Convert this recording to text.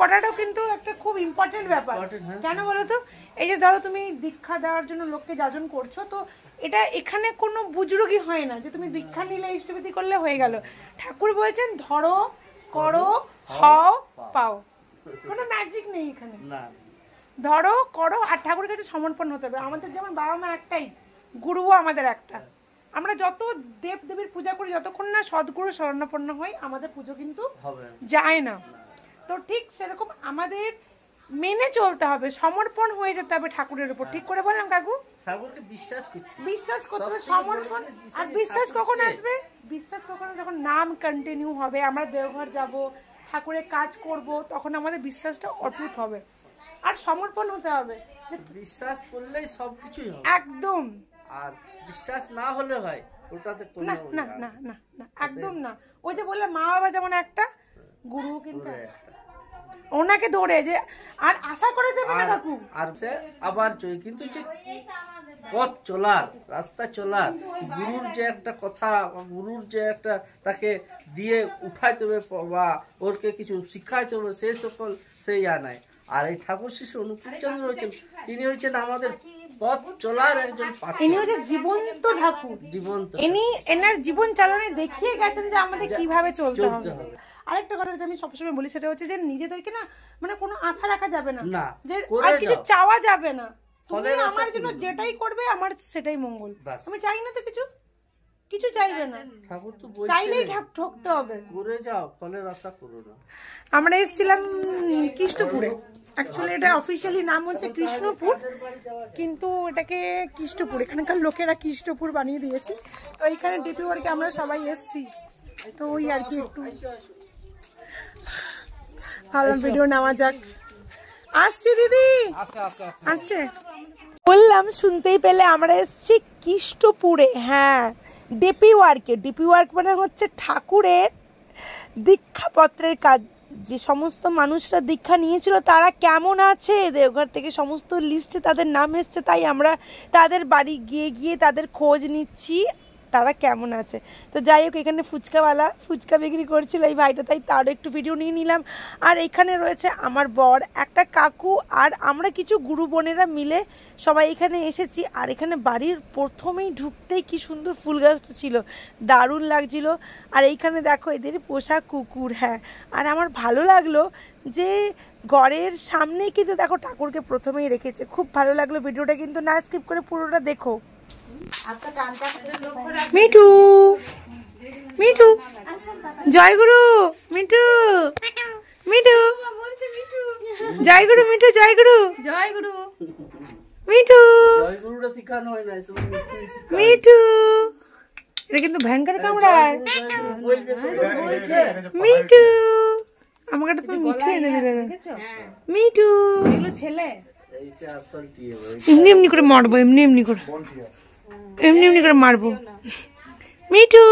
করাটাও কিন্তু একটা খুব ইম্পর্টেন্ট ব্যাপার। কেন বলো তো, এই যে ধরো তুমি দীক্ষা দেওয়ার জন্য লোককে যাজন করছো, তো এটা এখানে কোনো বুজরুগি হয় না যে তুমি দীক্ষা নিলে ইষ্টবিধি করলে হয়ে গেল। ঠাকুর বলছেন ধরো, করো, হও, পাও। কোনো ম্যাজিক নেই এখানে। ধরো, করো, আর ঠাকুরের কাছে সমর্পণ হতে হবে। আমাদের যেমন বাবা মা একটাই, গুরুও আমাদের একটা। আমরা যত দেব দেবীর পূজা করি, যতক্ষণ না সদ্গুরু শরণাপন্ন হয়, আমাদের পুজো কিন্তু যায় না। তো ঠিক সেরকম আমাদের মেনে চলতে হবে, সমর্পণ হয়ে যেতে হবে ঠাকুরের উপর। ঠিক করে বললাম কাকু? ঠাকুরকে বিশ্বাস করতে হবে, সমর্পণ। আর বিশ্বাস কখন আসবে? বিশ্বাস কখন? যখন নাম কন্টিনিউ হবে, আমরা দেওঘর যাব, ঠাকুরের কাজ করব, তখন আমাদের বিশ্বাসটা অটুট হবে। আর সমর্পণ হতে হবে। বিশ্বাস করলেই সবকিছুই হবে একদম। আর বিশ্বাস না হলে ভাই ওটাতে কোনো না না না না না, একদম না। ওই যে বললাম মা বাবা যেমন একটা, গুরু কিন্তু ওনাকে ধরে যে আর আশা করে যাবে না কাকু। আর সে আবার কিন্তু যে পথ চলার, রাস্তা চলার, গুরুর যে একটা কথা, গুরুর যে একটা তাকে দিয়ে উঠাইতে হবে বা ওরকে কিছু শিখাইতে হবে, সেই সকল সেই নাই। আর এই ঠাকুর শিশু অনুকূলচন্দ্র হয়েছেন, তিনি হয়েছেন আমাদের পথ চলার একজন পাথর। ইনি হচ্ছে জীবন্ত ঠাকুর, জীবন্ত। ইনি এনার জীবন চালনে দেখিয়ে গেছেন যে আমাদের কিভাবে চলতে হবে। আরেকটা কথা যেটা আমি সবসময় বলি, সেটা হচ্ছে যে নিজেদেরকে না মানে কোনো আশা রাখা যাবে না, যে আর কিছু চাওয়া যাবে না। তুমি আমার জন্য যেটাই করবে আমার সেটাই মঙ্গল। আমি চাই না তো কিছু, কিছু চাইবে না, ঠাকুর তো বলছেন চাইলেই ঠকতে হবে। করে যাও, ফলের আশা করো না। আমরা এসেছিলাম কৃষ্ণপুরে। অ্যাকচুয়ালি এটা অফিসিয়ালি নাম হচ্ছে কৃষ্ণপুর, কিন্তু এটাকে কৃষ্ণপুর, এখানকার লোকেরা কৃষ্ণপুর বানিয়ে দিয়েছে। তো এইখানে ডিপি ওয়ার্কে আমরা সবাই এসছি, তো ওই আর কি একটু ভালো ভিডিও নেওয়া যাক। আসছি দিদি, আসছে বললাম, শুনতেই পেলে আমরা এসছি কৃষ্ণপুরে। হ্যাঁ, ডিপি ওয়ার্কে। ডিপি ওয়ার্ক মানে হচ্ছে ঠাকুরের দীক্ষাপত্রের কাজ। যে সমস্ত মানুষরা দীক্ষা নিয়েছিল তারা কেমন আছে, দেওঘর থেকে সমস্ত লিস্টে তাদের নাম এসছে, তাই আমরা তাদের বাড়ি গিয়ে গিয়ে তাদের খোঁজ নিচ্ছি তারা কেমন আছে। তো যাই হোক, এখানে ফুচকাওয়ালা ফুচকা বিক্রি করছিল এই ভাইটা, তাই তারও একটু ভিডিও নিয়ে নিলাম। আর এখানে রয়েছে আমার বর, একটা কাকু, আর আমরা কিছু গুরু বোনেরা মিলে সবাই এখানে এসেছি। আর এখানে বাড়ির প্রথমেই ঢুকতেই কি সুন্দর ফুল গাছটা ছিল, দারুণ লাগছিল। আর এইখানে দেখো এদের পোষা কুকুর। হ্যাঁ, আর আমার ভালো লাগলো যে ঘরের সামনেই কিন্তু দেখো ঠাকুরকে প্রথমেই রেখেছে। খুব ভালো লাগলো। ভিডিওটা কিন্তু না স্কিপ করে পুরোটা দেখো। মিঠু, মিঠু, জয়গুরু, মিঠু, মিঠু, জয়গুরু, মিঠু, জয়গুরু, জয়গুরু, মিঠু, মিঠু। এটা কিন্তু ভয়ঙ্কর কামড়ায়। মিঠু, আমাকে তুমি মিঠু এনে দিলে। মিঠু, ছেলে এমনি এমনি করে মারবো, এমনি এমনি করে, এমনি এমনি করে মারবো। মিঠু।